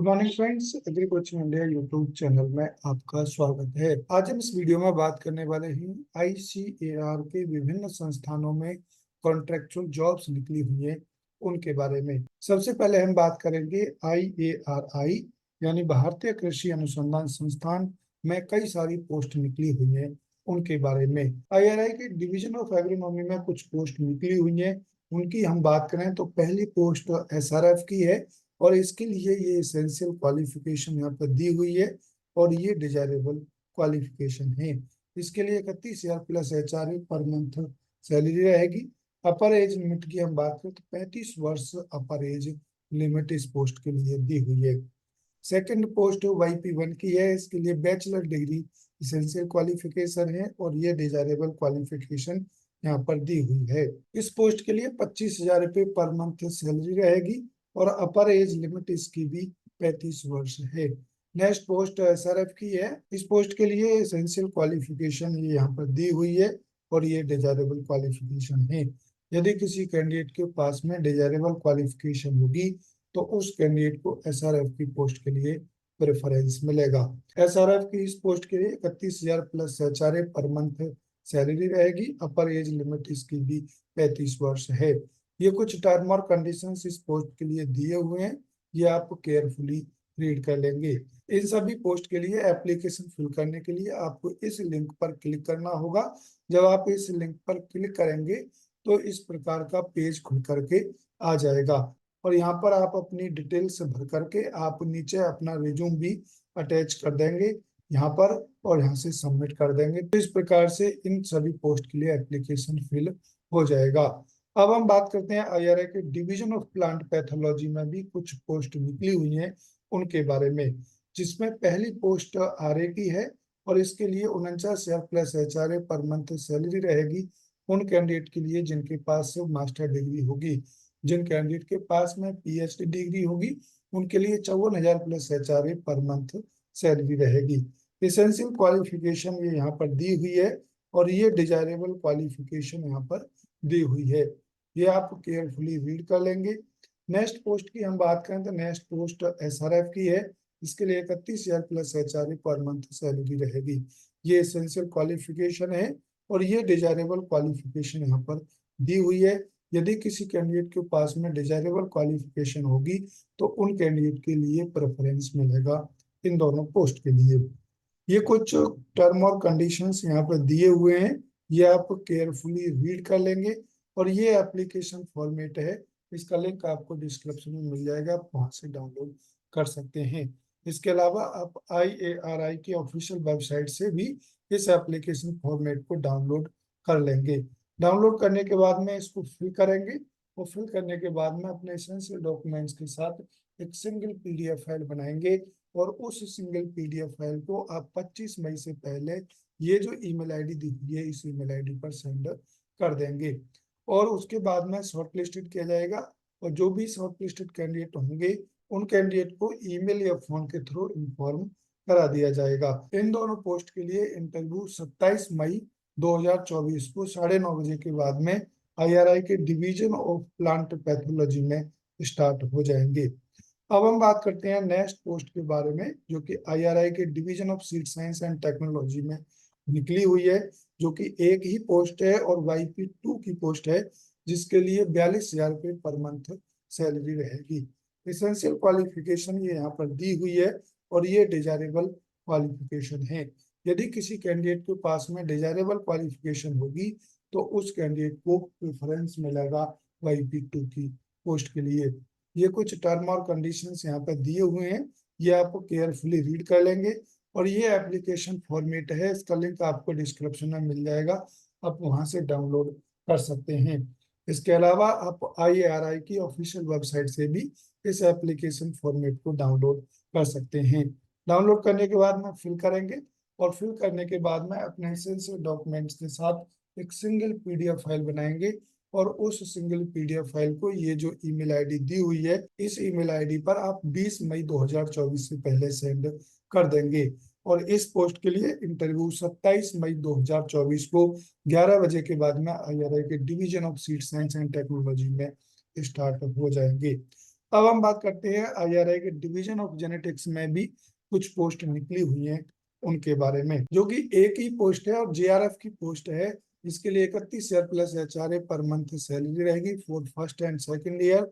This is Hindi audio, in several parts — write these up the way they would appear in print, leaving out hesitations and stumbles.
Good morning friends, agree coaching India YouTube channel में आपका स्वागत है। आज हम इस वीडियो में बात करने वाले हैं आईसीएआर के विभिन्न संस्थानों में कॉन्ट्रेक्चुअल जॉब्स निकली हुई हैं उनके बारे में। सबसे पहले हम बात करेंगे आईएआरआई यानी भारतीय कृषि अनुसंधान संस्थान में कई सारी पोस्ट निकली हुई हैं उनके बारे में। आईआरआई के डिवीजन ऑफ एग्रोनॉमी में कुछ पोस्ट निकली हुई हैं, उनकी हम बात करें तो पहली पोस्ट एसआरएफ की है और इसके लिए ये एसेंशियल क्वालिफिकेशन यहाँ पर दी हुई है और ये डिजायरेबल क्वालिफिकेशन है। इसके लिए 31,000 plus HRA per month salary रहेगी। अपर एज लिमिट की हम बात करें तो 35 वर्ष अपर एज लिमिट इस पोस्ट के लिए दी हुई है। सेकंड पोस्ट YP1 की है, इसके लिए बैचलर डिग्री इसेंशियल क्वालिफिकेशन है और ये डिजायरेबल क्वालिफिकेशन यहाँ पर दी हुई है। इस पोस्ट के लिए 25,000 रुपये पर मंथ सैलरी रहेगी और अपर एज लिमिट इसकी भी 35 वर्ष है। नेक्स्ट पोस्ट एसआरएफ की है, इस पोस्ट के लिए एसेंशियल क्वालिफिकेशन ये यहाँ पर दी हुई है और ये डिजायरेबल क्वालिफिकेशन है। यदि किसी कैंडिडेट के पास में डिजायरेबल क्वालिफिकेशन होगी तो उस कैंडिडेट को एसआरएफ की पोस्ट के लिए प्रेफरेंस मिलेगा। एसआरएफ की इस पोस्ट के लिए 31,000 plus HRA per month salary रहेगी। अपर एज लिमिट इसकी भी 35 वर्ष है। ये कुछ टर्म और कंडीशंस इस पोस्ट के लिए दिए हुए हैं, ये आप केयरफुली रीड कर लेंगे। इन सभी पोस्ट के लिए एप्लीकेशन फिल करने के लिए आपको इस लिंक पर क्लिक करना होगा। जब आप इस लिंक पर क्लिक करेंगे तो इस प्रकार का पेज खुल करके आ जाएगा और यहाँ पर आप अपनी डिटेल्स भर करके आप नीचे अपना रिज्यूम भी अटैच कर देंगे यहाँ पर और यहाँ से सबमिट कर देंगे। तो इस प्रकार से इन सभी पोस्ट के लिए एप्लीकेशन फिल हो जाएगा। अब हम बात करते हैं आईआरआई के डिवीजन ऑफ प्लांट पैथोलॉजी में भी कुछ पोस्ट निकली हुई हैं उनके बारे में, जिसमें पहली पोस्ट आरए की है और इसके लिए 49,000 plus HRA per month salary रहेगी उन कैंडिडेट के लिए जिनके पास मास्टर डिग्री होगी। जिन कैंडिडेट के पास में पीएचडी डिग्री होगी उनके लिए 54,000 plus HRA per month salary रहेगी। एसेंशियल क्वालिफिकेशन ये यहाँ पर दी हुई है और ये डिजायरेबल क्वालिफिकेशन यहाँ पर दी हुई है, ये आप केयरफुली रीड कर लेंगे। नेक्स्ट पोस्ट की हम बात करें तो नेक्स्ट पोस्ट एसआरएफ की है, इसके लिए 31,000 plus HRA per month salary रहेगी। ये एसेंशियल क्वालिफिकेशन है और ये डिजायरेबल क्वालिफिकेशन यहाँ पर दी हुई है। यदि किसी कैंडिडेट के पास में डिजायरेबल क्वालिफिकेशन होगी तो उन कैंडिडेट के लिए प्रेफरेंस मिलेगा इन दोनों पोस्ट के लिए। ये कुछ टर्म और कंडीशंस यहाँ पर दिए हुए हैं, ये आप केयरफुली रीड कर लेंगे और ये एप्लीकेशन फॉर्मेट है, इसका लिंक आपको डिस्क्रिप्शन में मिल जाएगा, आप वहां से डाउनलोड कर सकते हैं। इसके अलावा आप आईएआरआई की ऑफिशियल वेबसाइट से भी इस एप्लीकेशन फॉर्मेट को डाउनलोड कर लेंगे। डाउनलोड करने के बाद में इसको फिल करेंगे और फिल करने के बाद में अपने एसेंशियल डॉक्यूमेंट्स के साथ एक सिंगल पीडीएफ फाइल बनाएंगे और उस सिंगल पीडीएफ फाइल को आप 25 मई से पहले ये जो ईमेल आईडी दी हुई है इस ईमेल आईडी पर सेंड कर देंगे और उसके बाद में शॉर्ट लिस्टेड किया जाएगा और जो भी शॉर्ट लिस्टेड कैंडिडेट होंगे उन कैंडिडेट को ईमेल या फोन के थ्रू इन्फॉर्म करा दिया जाएगा। इन दोनों पोस्ट के लिए इंटरव्यू 27 मई 2024 को 9:30 बजे के बाद में आईआरआई के डिवीजन ऑफ प्लांट पैथोलॉजी में स्टार्ट हो जाएंगे। अब हम बात करते हैं नेक्स्ट पोस्ट के बारे में जो कि आईआरआई के division of seed science and technology में निकली हुई है, जो कि एक ही पोस्ट है और YP2 की पोस्ट है, जिसके लिए 42,000 रुपये पर मंथ सैलरी रहेगी। एसेंशियल क्वालिफिकेशन ये यहाँ पर दी हुई है और ये डिजायरेबल क्वालिफिकेशन है। यदि किसी कैंडिडेट के पास में डिजायरेबल क्वालिफिकेशन होगी तो उस कैंडिडेट को प्रेफरेंस मिलेगा YP2 की पोस्ट के लिए। ये कुछ टर्म और कंडीशंस यहाँ पर दिए हुए हैं, ये आप केयरफुली रीड कर लेंगे और ये एप्लीकेशन फॉर्मेट है, इसका लिंक आपको डिस्क्रिप्शन में मिल जाएगा, आप वहां से डाउनलोड कर सकते हैं। इसके अलावा आप आईआरआई की ऑफिशियल वेबसाइट से भी इस एप्लीकेशन फॉर्मेट को डाउनलोड कर सकते हैं। डाउनलोड करने के बाद में फिल करेंगे और फिल करने के बाद में अपने एसेंशियल डॉक्यूमेंट्स के साथ एक सिंगल पीडीएफ फाइल बनाएंगे और उस सिंगल पीडीएफ फाइल को ये जो ईमेल आईडी दी हुई है इस ईमेल आईडी पर आप 20 मई 2024 से पहले सेंड कर देंगे और इस पोस्ट के लिए इंटरव्यू 27 मई 2024 को 11 बजे के बाद में आईआरआई के division of seed science and technology में स्टार्ट हो जाएंगे। अब हम बात करते हैं IRI के डिवीजन ऑफ जेनेटिक्स में भी कुछ पोस्ट निकली हुई हैं उनके बारे में, जो कि एक ही पोस्ट है और JRF की पोस्ट है। इसके लिए 31,000 plus HRA per month salary रहेगी for first and second year.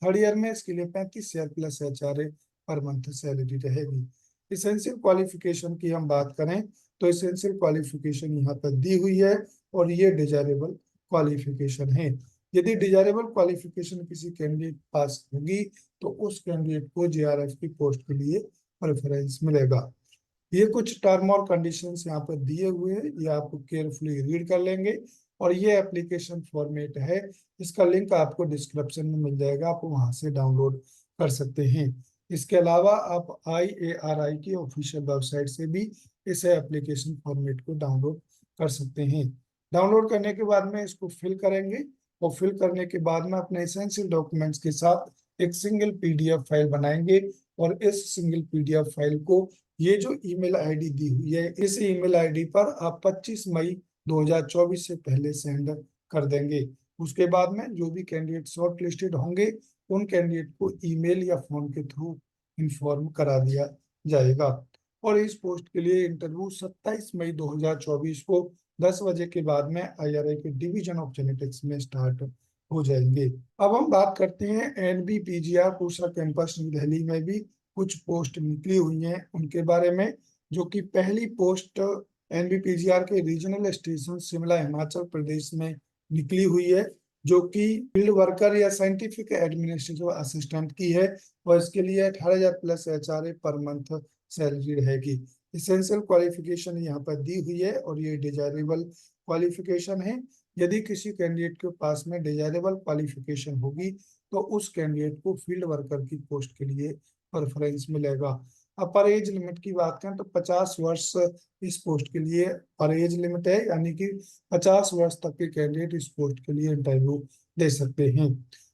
Third year में इसके लिए 35,000 plus HRA per month salary रहेगी। इसेंशियल क्वालिफिकेशन की हम बात करें तो इसेंशियल क्वालिफिकेशन यहाँ पर दी हुई है और ये डिजायरेबल क्वालिफिकेशन है। यदि डिजायरेबल क्वालिफिकेशन किसी कैंडिडेट पास होगी तो उस कैंडिडेट को JRF की पोस्ट के लिए प्रेफरेंस मिलेगा। ये कुछ टर्म और कंडीशंस यहाँ पर दिए हुए हैं, ये आप केयरफुली रीड कर लेंगे। और ये एप्लीकेशन फॉर्मेट है, इसका लिंक आपको डिस्क्रिप्शन में मिल जाएगा, आप वहां से डाउनलोड कर सकते हैं। इसके अलावा आप IARI की ऑफिशियल वेबसाइट से भी इस एप्लीकेशन फॉर्मेट को डाउनलोड कर सकते हैं। डाउनलोड करने के बाद में इसको फिल करेंगे और फिल करने के बाद में अपने एसेंशियल डॉक्यूमेंट्स के साथ एक सिंगल PDF फाइल बनाएंगे और इस सिंगल PDF फाइल को ये जो ईमेल आईडी दी हुई है इस ईमेल आईडी पर आप 25 मई 2024 से पहले सेंड कर देंगे। उसके बाद में जो भी कैंडिडेट शॉर्ट लिस्टेड होंगे उन कैंडिडेट को ईमेल या फोन के थ्रू इन्फॉर्म करा दिया जाएगा। और इस पोस्ट के लिए इंटरव्यू 27 मई 2024 को 10 बजे के बाद में IRI के डिवीजन ऑफ जेनेटिक्स में स्टार्ट हो जाएंगे। अब हम बात करते हैं NBPGR Pusa campus new Delhi में भी कुछ पोस्ट निकली हुई हैं उनके बारे में, जो कि पहली पोस्ट NBPGR के रीजनल स्टेशन शिमला हिमाचल प्रदेश में निकली हुई है, जो कि फील्ड वर्कर या साइंटिफिक एडमिनिस्ट्रेटिव असिस्टेंट की है और इसके लिए 18,000 plus HRA per month salary रहेगी। इसेंशियल क्वालिफिकेशन यहाँ पर दी हुई है और ये डिजायरेबल क्वालिफिकेशन है। यदि किसी कैंडिडेट के पास में डिजायरेबल क्वालिफिकेशन होगी तो उस कैंडिडेट को फील्ड वर्कर की पोस्ट के लिए प्रेफरेंस मिलेगा। अपर एज लिमिट की बात करें तो 50 वर्ष इस पोस्ट के लिए पर एज लिमिट है, यानी कि 50 वर्ष तक के कैंडिडेट इस पोस्ट के लिए इंटरव्यू दे सकते हैं।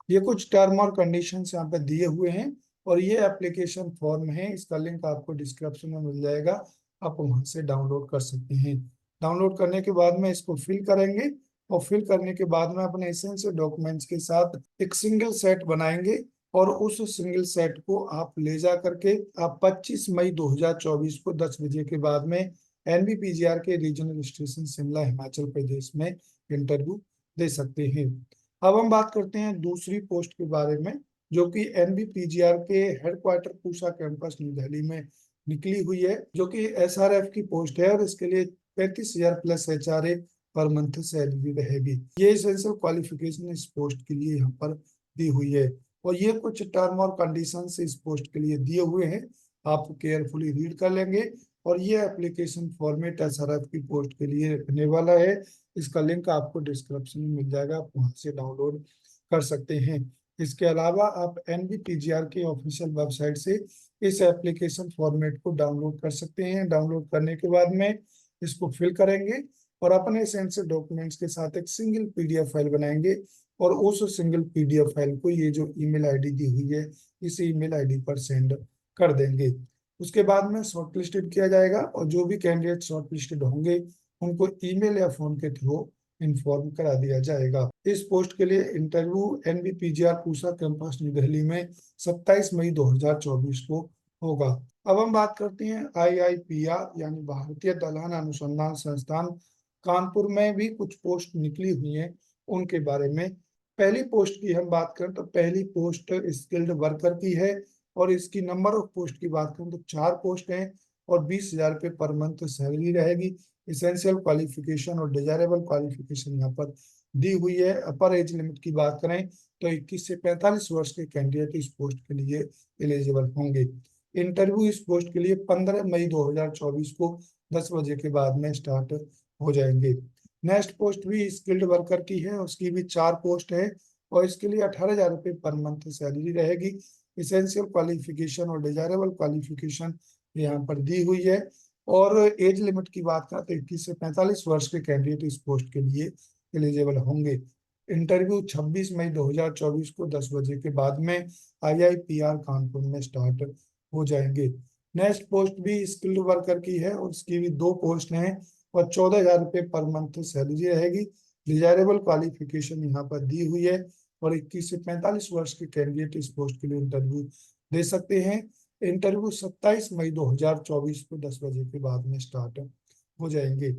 ये कुछ टर्म और कंडीशंस यहाँ पे दिए हुए हैं और ये एप्लीकेशन फॉर्म है, इसका लिंक आपको डिस्क्रिप्शन में मिल जाएगा, आप वहां से डाउनलोड कर सकते हैं। डाउनलोड करने के बाद में इसको फिल करेंगे और फिल करने के बाद में अपने एसेंशियल डॉक्यूमेंट्स के साथ एक सिंगल सेट बनाएंगे और उस सिंगल सेट को आप ले जा करके आप 25 मई 2024 को 10 बजे के बाद में NBPGR के रीजनल स्टेशन शिमला हिमाचल प्रदेश में इंटरव्यू दे सकते हैं। अब हम बात करते हैं दूसरी पोस्ट के बारे में, जो कि NBPGR के headquarter Pusa campus new Delhi में निकली हुई है, जो कि SRF की पोस्ट है और इसके लिए 35,000 plus HRA per month salary रहेगी। ये एसेंशियल क्वालिफिकेशन इस पोस्ट के लिए यहाँ पर दी हुई है और ये कुछ टर्म और कंडीशंस इस पोस्ट के लिए दिए हुए हैं, आप केयरफुली रीड कर लेंगे। और ये एप्लीकेशन फॉर्मेट SRF की पोस्ट के लिए रहने वाला है, इसका लिंक आपको डिस्क्रिप्शन में मिल जाएगा, आप वहां से डाउनलोड कर सकते हैं। इसके अलावा आप NBPGR के ऑफिशियल वेबसाइट से इस एप्लीकेशन फॉर्मेट को डाउनलोड कर सकते हैं। डाउनलोड करने के बाद में इसको फिल करेंगे और अपने एसेंशियल डॉक्यूमेंट्स के साथ एक सिंगल PDF फाइल बनाएंगे और उस सिंगल PDF फाइल को ये जो ईमेल आईडी दी हुई है इस ईमेल आईडी पर सेंड कर देंगे। उसके बाद में शॉर्टलिस्टेड किया जाएगा और जो भी कैंडिडेट शॉर्टलिस्टेड होंगे उनको ईमेल या फोन के थ्रू इन्फॉर्म करा दिया जाएगा। इस पोस्ट के लिए interview NBPGR Pusa campus new Delhi में 27 मई 2024 को होगा। अब हम बात करते हैं IIPR यानी भारतीय दलहन अनुसंधान संस्थान कानपुर में भी कुछ पोस्ट निकली हुई हैं उनके बारे में। पहली पोस्ट की हम बात करें तो पहली पोस्ट स्किल्ड वर्कर की है और इसकी नंबर ऑफ पोस्ट की बात करें तो 4 पोस्ट हैं और 20,000 रुपये पर मंथ सैलरी रहेगी। इसेंशियल क्वालिफिकेशन और डिजायरेबल क्वालिफिकेशन यहाँ पर दी हुई है। अपर एज लिमिट की बात करें तो 21 से 45 वर्ष के कैंडिडेट इस पोस्ट के लिए एलिजिबल होंगे। इंटरव्यू इस पोस्ट के लिए 15 मई 2024 को 10 बजे के बाद में स्टार्ट हो जाएंगे। नेक्स्ट पोस्ट भी स्किल्ड वर्कर की है, उसकी भी 4 पोस्ट है और इसके लिए 18,000 रुपये पर मंथ सैलरी रहेगी। इसेंशियल क्वालिफिकेशन और डिजायरेबल क्वालिफिकेशन यहाँ पर दी हुई है और एज लिमिट की बात करें तो 21 से 45 वर्ष के कैंडिडेट इस पोस्ट के लिए एलिजिबल होंगे। इंटरव्यू 26 मई 2024 को 10 बजे के बाद में IIPR कानपुर में स्टार्ट हो जाएंगे। नेक्स्ट पोस्ट भी स्किल्ड वर्कर की है और उसकी भी 2 पोस्ट हैं और 14,000 रुपये पर मंथ सैलरी रहेगी। डिजायरेबल क्वालिफिकेशन यहाँ पर दी हुई है और 21 से 45 वर्ष के कैंडिडेट इस पोस्ट के लिए इंटरव्यू दे सकते हैं। इंटरव्यू 27 मई 2024 को 10 बजे के बाद में स्टार्ट हो जाएंगे।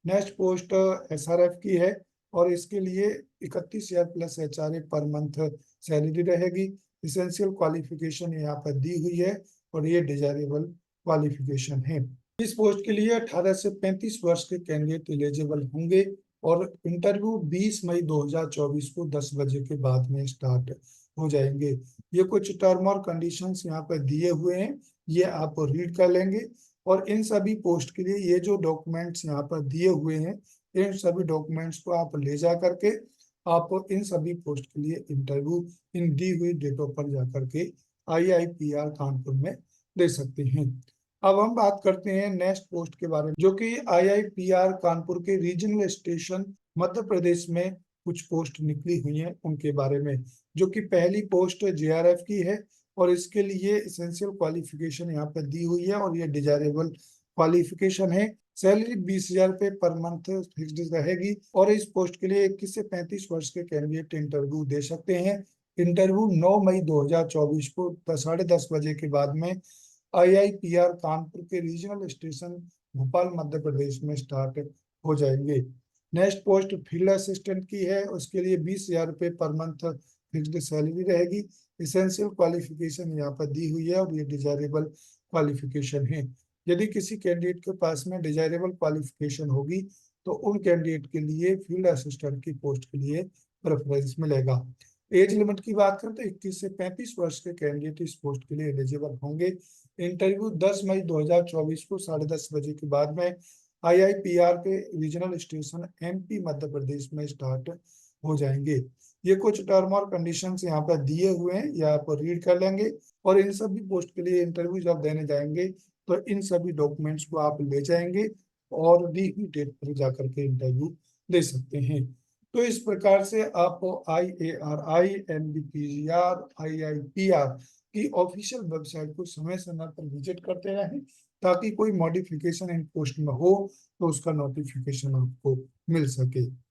नेक्स्ट पोस्ट SRF की है और इसके लिए 31,000 plus HRA per month salary रहेगी। इसेंशियल क्वालिफिकेशन यहाँ पर दी हुई है और ये डिजायरेबल क्वालिफिकेशन है। इस पोस्ट के लिए 18 से 35 वर्ष के कैंडिडेट एलिजिबल होंगे और इंटरव्यू 20 मई 2024 को 10 बजे के बाद में स्टार्ट हो जाएंगे। ये कुछ टर्म और कंडीशंस यहाँ पर दिए हुए हैं, ये आप रीड कर लेंगे और इन सभी पोस्ट के लिए ये जो डॉक्यूमेंट्स यहाँ पर दिए हुए हैं, इन सभी डॉक्यूमेंट्स को आप ले जा करके आप इन सभी पोस्ट के लिए इंटरव्यू इन दी हुई डेटों पर जाकर के IIPR कानपुर में दे सकते हैं। अब हम बात करते हैं नेक्स्ट पोस्ट के बारे में, जो कि IIPR कानपुर के रीजनल स्टेशन मध्य प्रदेश में कुछ पोस्ट निकली हुई हैं उनके बारे में। जो कि पहली पोस्ट JRF की है और इसके लिए इसेंशियल क्वालिफिकेशन यहाँ पर दी हुई है और ये डिजायरेबल क्वालिफिकेशन है। सैलरी 20,000 रुपये पर मंथ फिक्स्ड रहेगी और इस पोस्ट के लिए 21 से 35 वर्ष के कैंडिडेट इंटरव्यू दे सकते हैं। इंटरव्यू 9 मई 2024 को 10:30 बजे के बाद में IIPR कानपुर के रीजनल स्टेशन भोपाल मध्य प्रदेश में स्टार्ट हो जाएंगे। नेक्स्ट पोस्ट फील्ड असिस्टेंट की है, उसके लिए 20,000 रुपये पर मंथ फिक्स्ड सैलरी रहेगी। इसेंशियल क्वालिफिकेशन यहाँ पर दी हुई है और ये डिजायरेबल क्वालिफिकेशन है। यदि किसी कैंडिडेट के पास में डिजायरेबल क्वालिफिकेशन होगी तो उन कैंडिडेट के लिए फील्ड असिस्टेंट की पोस्ट के लिए प्रेफरेंस मिलेगा। एज लिमिट की बात करें तो 21 से 35 वर्ष के कैंडिडेट इस पोस्ट के लिए एलिजिबल होंगे। इंटरव्यू 10 मई 2024 को 10:30 बजे के बाद में IIPR के regional station MP Madhya Pradesh में स्टार्ट हो जाएंगे। ये कुछ टर्म और कंडीशंस यहाँ पर दिए हुए हैं, या आप रीड कर लेंगे और इन सभी पोस्ट के लिए इंटरव्यू जब देने जाएंगे तो इन सभी डॉक्यूमेंट्स को आप ले जाएंगे और दी हुई डेट पर जाकर के इंटरव्यू दे सकते हैं। तो इस प्रकार से आप IARI, NBPGR, IIPR की ऑफिशियल वेबसाइट को समय समय पर विजिट करते रहें ताकि कोई मॉडिफिकेशन इन पोस्ट में हो तो उसका नोटिफिकेशन आपको मिल सके।